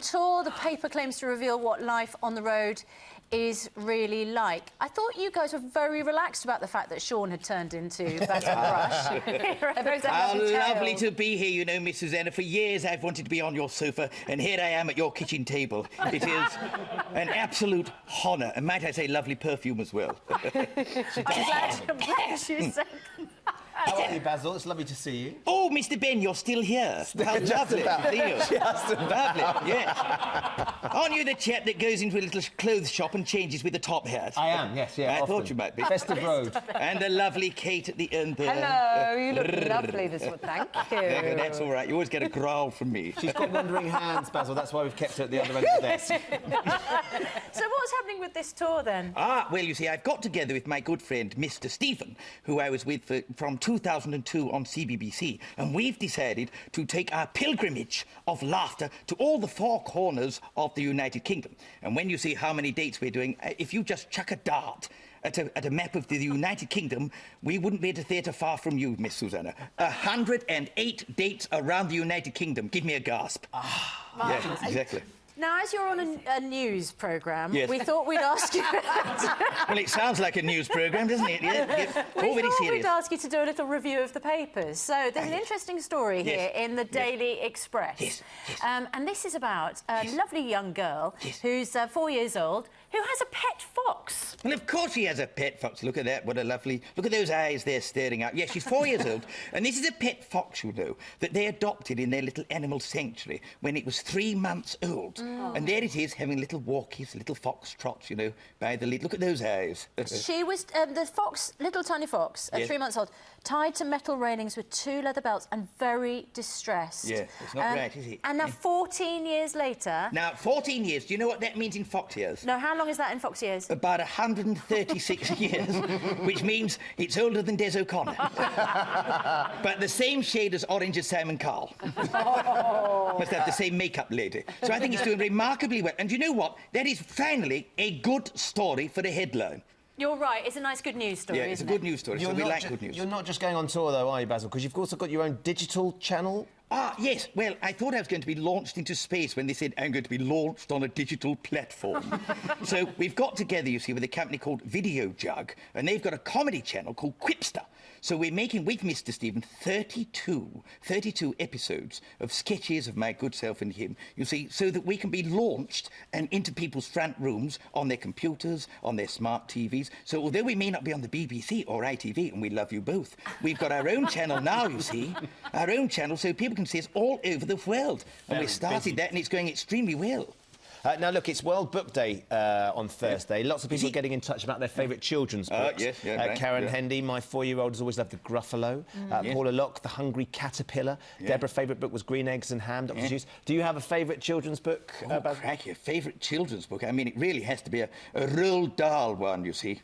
Tour, the paper claims to reveal what life on the road is really like. I thought you guys were very relaxed about the fact that Sean had turned into Basil Brush. How lovely to be here, you know, Miss Susanna. For years I've wanted to be on your sofa, and here I am at your kitchen table. It is an absolute honour, and might I say, lovely perfume as well. I'm glad you said How are you, Basil? It's lovely to see you. Oh, Mr. Ben, you're still here. How lovely. Just lovely, yes. Aren't you the chap that goes into a little clothes shop and changes with the top hat? I am, yes, yeah. I thought you might be. Festive Road. And the lovely Kate at the end there. Hello, you look lovely this one, thank you. That's all right. You always get a growl from me. She's got wandering hands, Basil. That's why we've kept her at the other end of the desk. So what's happening with this tour, then? Well, you see, I've got together with my good friend, Mr. Stephen, who I was with from 2002 on CBBC, and we've decided to take our pilgrimage of laughter to all the four corners of the United Kingdom. And when you see how many dates we're doing, if you just chuck a dart at a map of the United Kingdom, we wouldn't be at a theatre far from you, Miss Susanna. 108 dates around the United Kingdom. Give me a gasp. Yes, exactly. Now, as you're on a news programme, yes, we thought we'd ask you... Well, it sounds like a news programme, doesn't it? Yeah. All very serious. We'd ask you to do a little review of the papers. So there's an interesting story here in the Daily Express. Yes. And this is about a lovely young girl who's 4 years old who has a pet fox. Well, of course she has a pet fox. Look at that, what a lovely... Look at those eyes there staring out. Yes, she's 4 years old, and this is a pet fox, you know, that they adopted in their little animal sanctuary when it was 3 months old. And there it is, having little walkies, little fox trots, you know, by the lead. Look at those eyes. She was, the fox, little tiny fox, at 3 months old, tied to metal railings with 2 leather belts and very distressed. Yeah, it's not right, is it? And now 14 years later... Now, 14 years, do you know what that means in fox years? No, how long is that in fox years? About 136 years, which means it's older than Des O'Connor. But the same shade as orange as Simon Cowell. Must have the same makeup lady. So I think it's doing remarkably well. And you know what? That is finally a good story for the headline. You're right. It's a nice good news story, Yeah, it's a good news story, so we like good news. You're not just going on tour, though, are you, Basil? Because you've also got your own digital channel. Yes. Well, I thought I was going to be launched into space when they said I'm going to be launched on a digital platform. So we've got together, you see, with a company called Video Jug, and they've got a comedy channel called Quipster. So we're making, with Mr. Stephen, 32 episodes of sketches of my good self and him, you see, so that we can be launched and into people's front rooms on their computers, on their smart TVs. So although we may not be on the BBC or ITV, and we love you both, we've got our own channel now, you see, our own channel, so people can see us all over the world. And we started that, and it's going extremely well. Now, look, it's World Book Day on Thursday. Lots of people are getting in touch about their favourite children's books. Right. Karen Hendy, my 4-year-old, has always loved The Gruffalo. Paula Locke, The Hungry Caterpillar. Deborah's favourite book was Green Eggs and Ham. Dr. Seuss. Do you have a favourite children's book? Crikey, a favourite children's book? I mean, it really has to be a Roald Dahl one, you see.